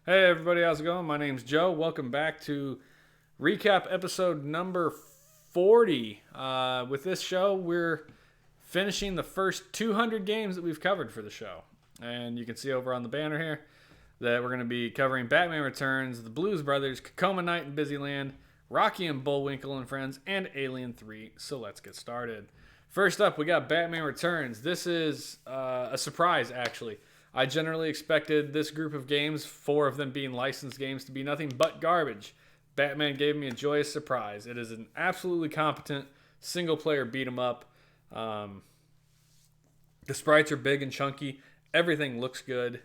Hey everybody, how's it going? My name's Joe. Welcome back to recap episode number 40. With this show, we're finishing the first 200 games that we've covered for the show. And you can see over on the banner here that we're going to be covering Batman Returns, The Blues Brothers, Cacoma Knight and Bizyland, Rocky and Bullwinkle and Friends, and Alien 3. So let's get started. First up, we got Batman Returns. This is a surprise, actually. I generally expected this group of games, 4 of them being licensed games, to be nothing but garbage. Batman gave me a joyous surprise. It is an absolutely competent single-player beat-em-up. The sprites are big and chunky. Everything looks good.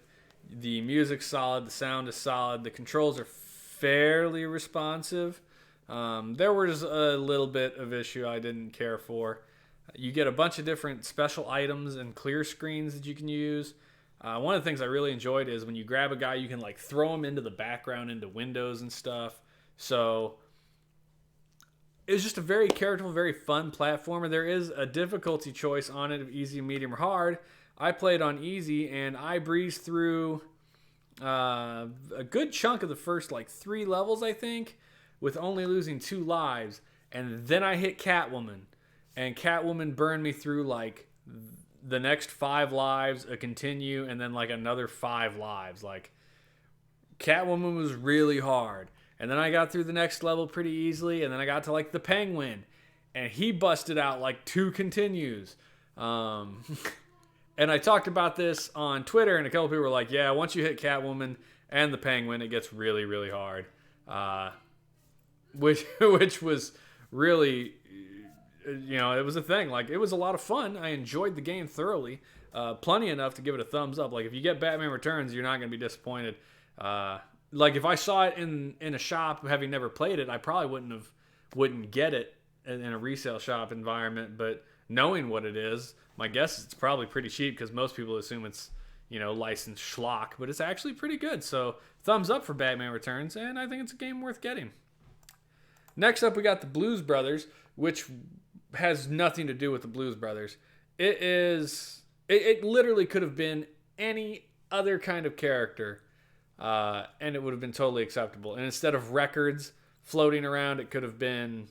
The music's solid. The sound is solid. The controls are fairly responsive. There was a little bit of issue I didn't care for. You get a bunch of different special items and clear screens that you can use. One of the things I really enjoyed is when you grab a guy, you can like throw him into the background, into windows and stuff. So it was just a very characterful, very fun platformer. There is a difficulty choice on it of easy, medium, or hard. I played on easy, and I breezed through a good chunk of the first like 3 levels, I think, with only losing 2 lives. And then I hit Catwoman, and Catwoman burned me through like the next 5 lives, a continue, and then like another 5 lives. Like, Catwoman was really hard. And then I got through the next level pretty easily, and then I got to like the Penguin, and he busted out like 2 continues. And I talked about this on Twitter, and a couple people were like, yeah, once you hit Catwoman and the Penguin, it gets really, really hard. Which was really, it was a thing. Like, it was a lot of fun. I enjoyed the game thoroughly. Plenty enough to give it a thumbs up. Like, if you get Batman Returns, you're not going to be disappointed. Like, if I saw it in a shop, having never played it, I probably wouldn't get it in a resale shop environment. But knowing what it is, my guess is it's probably pretty cheap because most people assume it's, licensed schlock. But it's actually pretty good. So, thumbs up for Batman Returns, and I think it's a game worth getting. Next up, we got the Blues Brothers, which has nothing to do with the Blues Brothers. It literally could have been any other kind of character, and it would have been totally acceptable. And instead of records floating around, it could have been,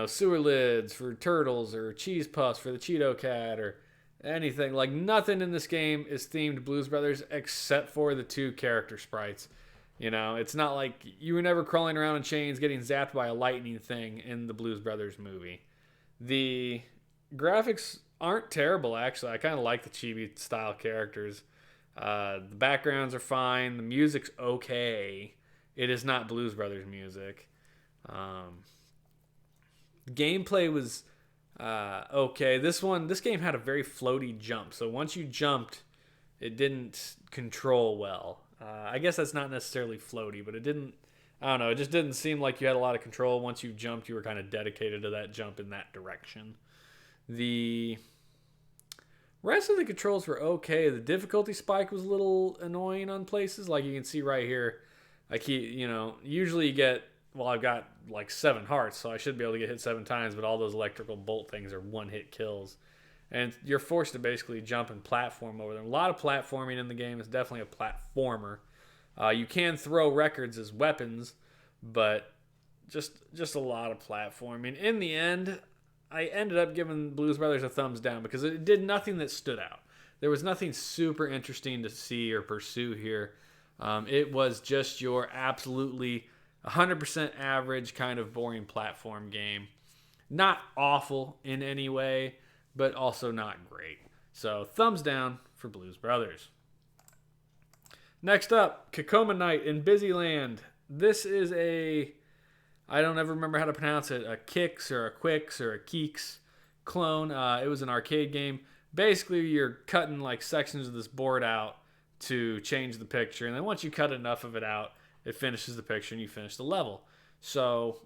sewer lids for turtles or cheese puffs for the Cheeto Cat or anything. Like, nothing in this game is themed Blues Brothers except for the 2 character sprites. It's not like you were never crawling around in chains getting zapped by a lightning thing in the Blues Brothers movie. The graphics aren't terrible, actually. I kind of like the chibi style characters. The backgrounds are fine. The music's okay. It is not Blues Brothers music. Gameplay was okay. This game had a very floaty jump. So once you jumped, it didn't control well. I guess that's not necessarily floaty, but it just didn't seem like you had a lot of control. Once you jumped, you were kind of dedicated to that jump in that direction. The rest of the controls were okay. The difficulty spike was a little annoying on places. Like you can see right here, usually you get, I've got like 7 hearts, so I should be able to get hit 7 times, but all those electrical bolt things are 1-hit kills. And you're forced to basically jump and platform over them. A lot of platforming in the game. It's definitely a platformer. You can throw records as weapons, but just a lot of platforming. In the end, I ended up giving Blues Brothers a thumbs down because it did nothing that stood out. There was nothing super interesting to see or pursue here. It was just your absolutely 100% average kind of boring platform game. Not awful in any way, but also not great. So, thumbs down for Blues Brothers. Next up, Cacoma Knight in Bizyland. This is I don't ever remember how to pronounce it, a Kix or a Quix or a Keeks clone. It was an arcade game. Basically, you're cutting like sections of this board out to change the picture. And then once you cut enough of it out, it finishes the picture and you finish the level. So,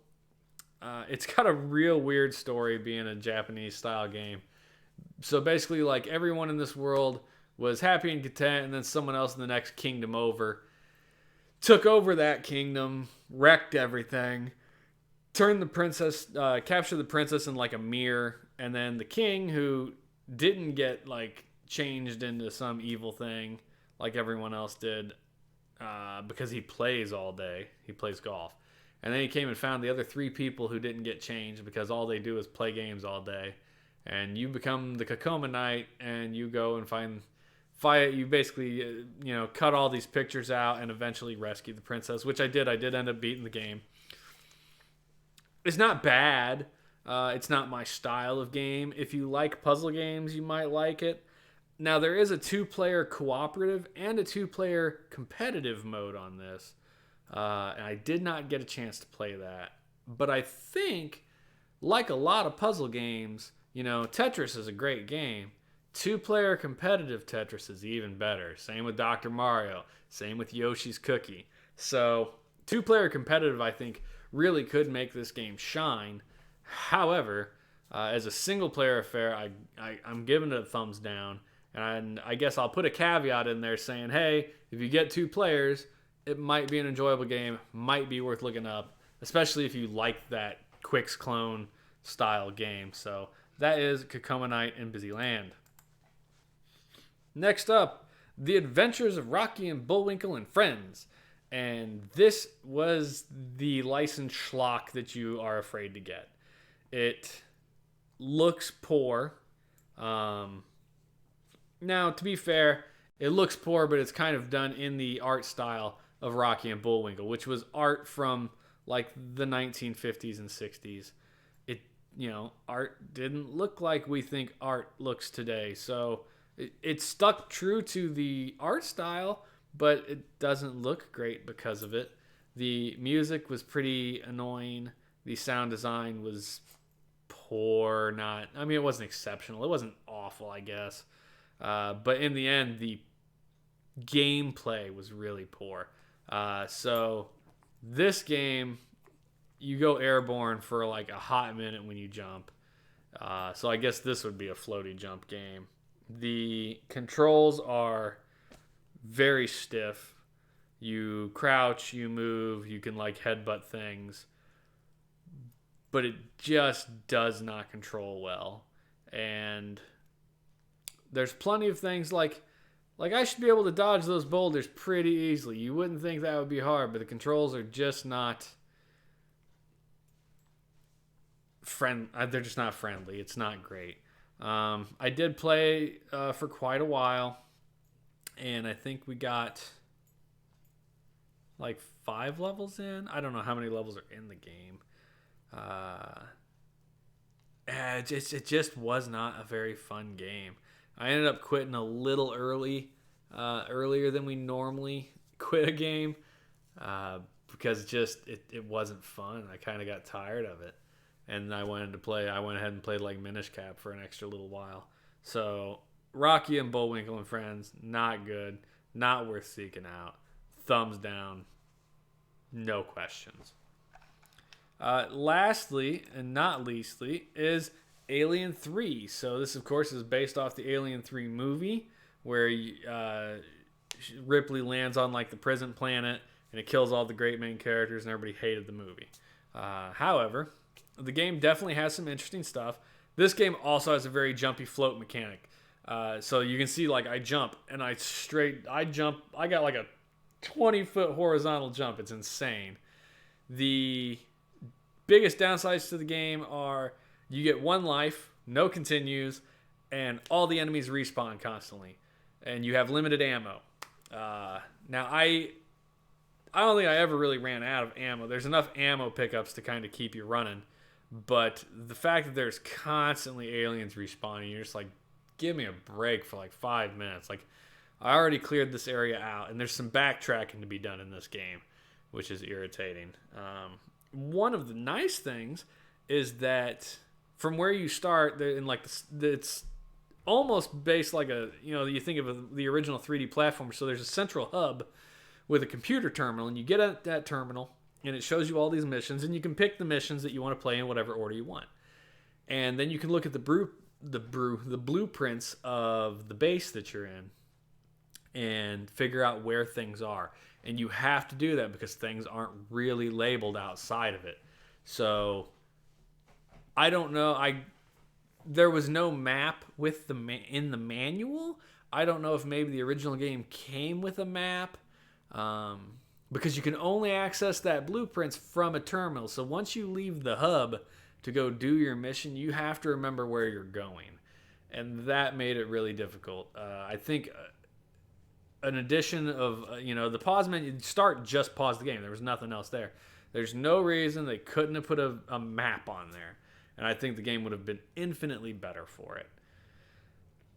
it's got a real weird story being a Japanese style game. So basically, like, everyone in this world was happy and content, and then someone else in the next kingdom over took over that kingdom, wrecked everything, turned the princess, captured the princess in like a mirror, and then the king, who didn't get like changed into some evil thing like everyone else did, because he plays all day. He plays golf. And then he came and found the other 3 people who didn't get changed because all they do is play games all day. And you become the Cacoma Knight, and you go and fight. You basically, cut all these pictures out and eventually rescue the princess, which I did. I did end up beating the game. It's not bad. It's not my style of game. If you like puzzle games, you might like it. Now, there is a 2-player cooperative and a 2-player competitive mode on this. And I did not get a chance to play that. But I think, like a lot of puzzle games, Tetris is a great game. 2-player competitive Tetris is even better. Same with Dr. Mario. Same with Yoshi's Cookie. So, 2-player competitive, I think, really could make this game shine. However, as a single-player affair, I'm giving it a thumbs down. And I guess I'll put a caveat in there saying, hey, if you get 2 players, it might be an enjoyable game, might be worth looking up, especially if you like that Quicks clone style game. So that is Cacoma Knight and Bizyland. Next up, The Adventures of Rocky and Bullwinkle and Friends. And this was the licensed schlock that you are afraid to get. It looks poor. Now, to be fair, it looks poor, but it's kind of done in the art style of Rocky and Bullwinkle, which was art from like the 1950s and 60s. Art didn't look like we think art looks today. So it stuck true to the art style, but it doesn't look great because of it. The music was pretty annoying. The sound design was poor. It wasn't exceptional. It wasn't awful, I guess. But in the end, the gameplay was really poor. So this game, you go airborne for like a hot minute when you jump. So I guess this would be a floaty jump game. The controls are very stiff. You crouch, you move, you can like headbutt things. But it just does not control well. And there's plenty of things like I should be able to dodge those boulders pretty easily. You wouldn't think that would be hard, but the controls are just not they're just not friendly. It's not great. I did play for quite a while, and I think we got like 5 levels in. I don't know how many levels are in the game. It just was not a very fun game. I ended up quitting a little earlier than we normally quit a game, because it wasn't fun. I kind of got tired of it, and I went ahead and played like Minish Cap for an extra little while. So Rocky and Bullwinkle and Friends, not good, not worth seeking out. Thumbs down, no questions. Lastly, and not leastly, is Alien 3. So this, of course, is based off the Alien 3 movie, where Ripley lands on like the prison planet, and it kills all the great main characters, and everybody hated the movie. However, the game definitely has some interesting stuff. This game also has a very jumpy float mechanic. So you can see, like, I jump, and I got like a 20-foot horizontal jump. It's insane. The biggest downsides to the game are you get 1 life, no continues, and all the enemies respawn constantly. And you have limited ammo. Now, I don't think I ever really ran out of ammo. There's enough ammo pickups to kind of keep you running. But the fact that there's constantly aliens respawning, you're just like, give me a break for like 5 minutes. Like, I already cleared this area out, and there's some backtracking to be done in this game, which is irritating. One of the nice things is that from where you start, it's almost based like you think of the original 3D platformer. So there's a central hub with a computer terminal, and you get at that terminal, and it shows you all these missions, and you can pick the missions that you want to play in whatever order you want. And then you can look at the blueprints of the base that you're in and figure out where things are. And you have to do that because things aren't really labeled outside of it. So I don't know. There was no map with in the manual. I don't know if maybe the original game came with a map. because you can only access that blueprints from a terminal. So once you leave the hub to go do your mission, you have to remember where you're going. And that made it really difficult. I think an addition of, the pause menu, you'd just pause the game. There was nothing else there. There's no reason they couldn't have put a map on there. And I think the game would have been infinitely better for it.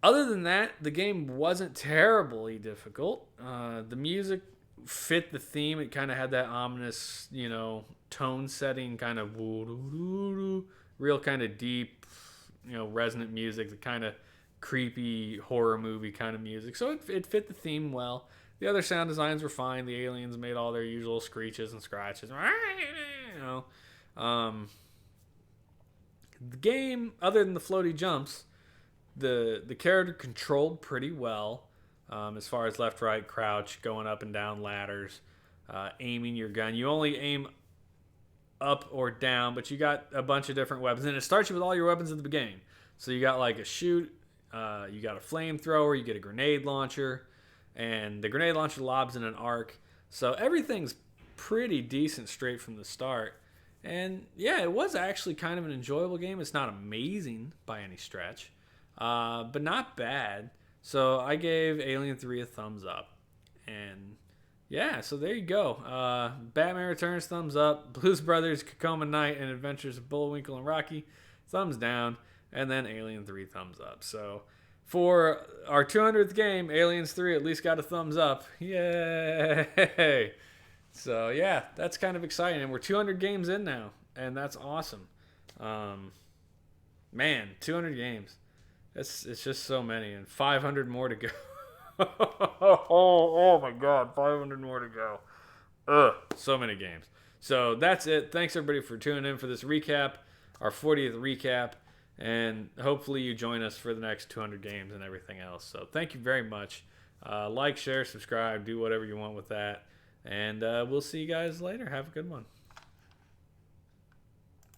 Other than that, the game wasn't terribly difficult. The music fit the theme. It kind of had that ominous, tone setting, kind of real kind of deep, resonant music, the kind of creepy horror movie kind of music. So it fit the theme well. The other sound designs were fine. The aliens made all their usual screeches and scratches. The game, other than the floaty jumps, the character controlled pretty well, as far as left, right, crouch, going up and down ladders, aiming your gun. You only aim up or down, but you got a bunch of different weapons. And it starts you with all your weapons at the beginning. So you got like a shoot, you got a flamethrower, you get a grenade launcher, and the grenade launcher lobs in an arc. So everything's pretty decent straight from the start. And yeah, it was actually kind of an enjoyable game. It's not amazing by any stretch, but not bad. So I gave Alien 3 a thumbs up. And yeah, so there you go. Batman Returns, thumbs up. Blues Brothers, Cacoma Knight, and Adventures of Bullwinkle and Rocky, thumbs down. And then Alien 3, thumbs up. So for our 200th game, Aliens 3 at least got a thumbs up. Yay! So yeah, that's kind of exciting. And we're 200 games in now, and that's awesome. Man, 200 games. It's just so many, and 500 more to go. oh my God, 500 more to go. Ugh, so many games. So that's it. Thanks everybody for tuning in for this recap, our 40th recap. And hopefully you join us for the next 200 games and everything else. So thank you very much. Like, share, subscribe, do whatever you want with that. And we'll see you guys later. Have a good one.